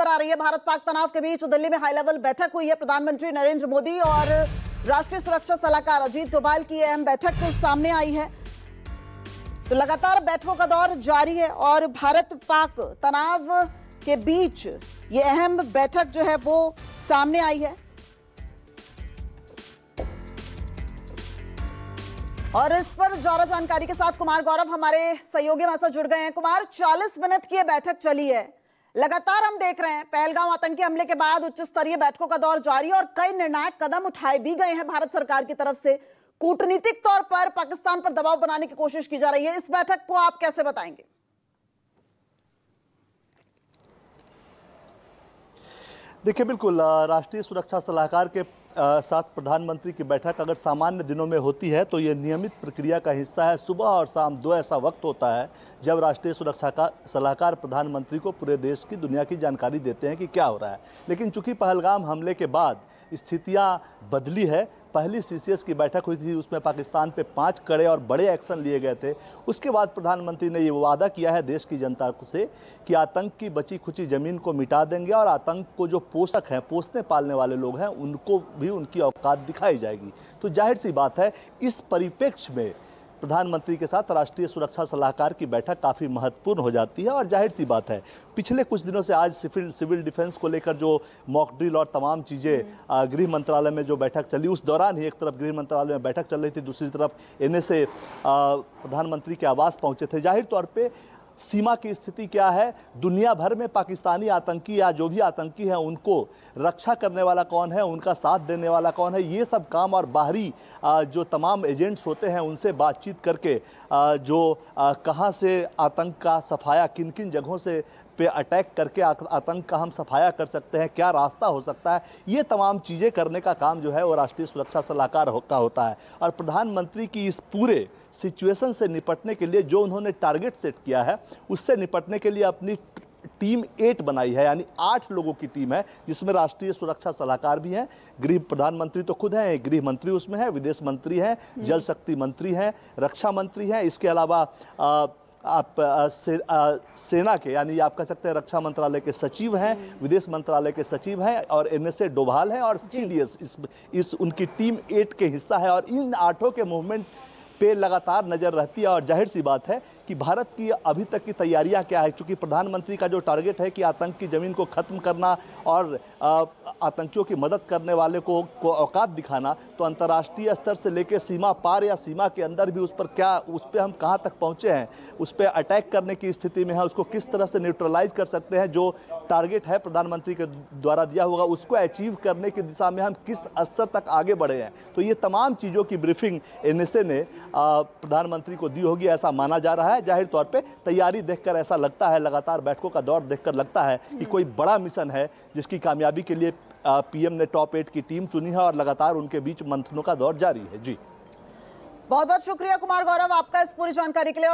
खबर आ रही है भारत पाक तनाव के बीच दिल्ली में हाई लेवल बैठक हुई है। प्रधानमंत्री नरेंद्र मोदी और राष्ट्रीय सुरक्षा सलाहकार अजीत डोभाल की अहम बैठक सामने आई है। तो लगातार बैठकों का दौर जारी है और भारत पाक तनाव के बीच ये अहम बैठक जो है वो सामने आई है। और इस पर ज्यादा जानकारी के साथ कुमार गौरव हमारे सहयोगी हमारे साथ जुड़ गए हैं। कुमार, 40 मिनट की ये बैठक चली है। लगातार हम देख रहे हैं पहलगांव आतंकी हमले के बाद उच्च स्तरीय बैठकों का दौर जारी है और कई निर्णायक कदम उठाए भी गए हैं भारत सरकार की तरफ से। कूटनीतिक तौर पर पाकिस्तान पर दबाव बनाने की कोशिश की जा रही है। इस बैठक को आप कैसे बताएंगे? देखिए, बिल्कुल राष्ट्रीय सुरक्षा सलाहकार के साथ प्रधानमंत्री की बैठक अगर सामान्य दिनों में होती है तो ये नियमित प्रक्रिया का हिस्सा है। सुबह और शाम दो ऐसा वक्त होता है जब राष्ट्रीय सुरक्षा का सलाहकार प्रधानमंत्री को पूरे देश की दुनिया की जानकारी देते हैं कि क्या हो रहा है। लेकिन चूंकि पहलगाम हमले के बाद स्थितियां बदली है, पहली सीसीएस की बैठक हुई थी, उसमें पाकिस्तान पे 5 कड़े और बड़े एक्शन लिए गए थे। उसके बाद प्रधानमंत्री ने ये वादा किया है देश की जनता से कि आतंक की बची खुची ज़मीन को मिटा देंगे और आतंक को जो पोषक हैं, पोसने पालने वाले लोग हैं, उनको भी उनकी औकात दिखाई जाएगी। तो जाहिर सी बात है इस परिप्रेक्ष्य में प्रधानमंत्री के साथ राष्ट्रीय सुरक्षा सलाहकार की बैठक काफ़ी महत्वपूर्ण हो जाती है। और जाहिर सी बात है पिछले कुछ दिनों से आज सिविल डिफेंस को लेकर जो मॉक ड्रिल और तमाम चीज़ें गृह मंत्रालय में जो बैठक चली, उस दौरान ही एक तरफ गृह मंत्रालय में बैठक चल रही थी, दूसरी तरफ एनएसए प्रधानमंत्री के आवास पहुंचे थे। जाहिर तौर पर सीमा की स्थिति क्या है, दुनिया भर में पाकिस्तानी आतंकी या जो भी आतंकी हैं उनको रक्षा करने वाला कौन है, उनका साथ देने वाला कौन है, ये सब काम और बाहरी जो तमाम एजेंट्स होते हैं उनसे बातचीत करके जो कहाँ से आतंक का सफाया, किन किन जगहों से पे अटैक करके आतंक का हम सफाया कर सकते हैं, क्या रास्ता हो सकता है, ये तमाम चीज़ें करने का काम जो है वो राष्ट्रीय सुरक्षा सलाहकार का होता है। और प्रधानमंत्री की इस पूरे सिचुएशन से निपटने के लिए जो उन्होंने टारगेट सेट किया है, उससे निपटने के लिए अपनी टीम 8 बनाई है, यानी 8 लोगों की टीम है, जिसमें राष्ट्रीय सुरक्षा सलाहकार भी हैं, गृह प्रधानमंत्री तो खुद हैं, गृह मंत्री उसमें है, विदेश मंत्री हैं, जल शक्ति मंत्री हैं, रक्षा मंत्री हैं, इसके अलावा आप सेना के यानी आप कह सकते हैं रक्षा मंत्रालय के सचिव हैं, विदेश मंत्रालय के सचिव हैं और एनएसए डोभाल हैं और सीडीएस इस उनकी टीम 8 के हिस्सा है। और इन 8 के मूवमेंट पे लगातार नज़र रहती है। और जाहिर सी बात है कि भारत की अभी तक की तैयारियां क्या है, क्योंकि प्रधानमंत्री का जो टारगेट है कि आतंक की ज़मीन को ख़त्म करना और आतंकियों की मदद करने वाले को औकात दिखाना, तो अंतर्राष्ट्रीय स्तर से लेकर सीमा पार या सीमा के अंदर भी उस पर हम कहां तक पहुंचे हैं, उस पर अटैक करने की स्थिति में है, उसको किस तरह से न्यूट्रलाइज कर सकते हैं, जो टारगेट है प्रधानमंत्री के द्वारा दिया होगा उसको अचीव करने की दिशा में हम किस स्तर तक आगे बढ़े हैं। तो ये तमाम चीज़ों की ब्रीफिंग एनएसए ने प्रधानमंत्री को दी होगी, ऐसा माना जा रहा है। जाहिर तौर पे तैयारी देखकर ऐसा लगता है, लगातार बैठकों का दौर देखकर लगता है कि कोई बड़ा मिशन है जिसकी कामयाबी के लिए पीएम ने टॉप 8 की टीम चुनी है और लगातार उनके बीच मंथनों का दौर जारी है। जी, बहुत बहुत शुक्रिया कुमार गौरव आपका इस पूरी जानकारी के लिए।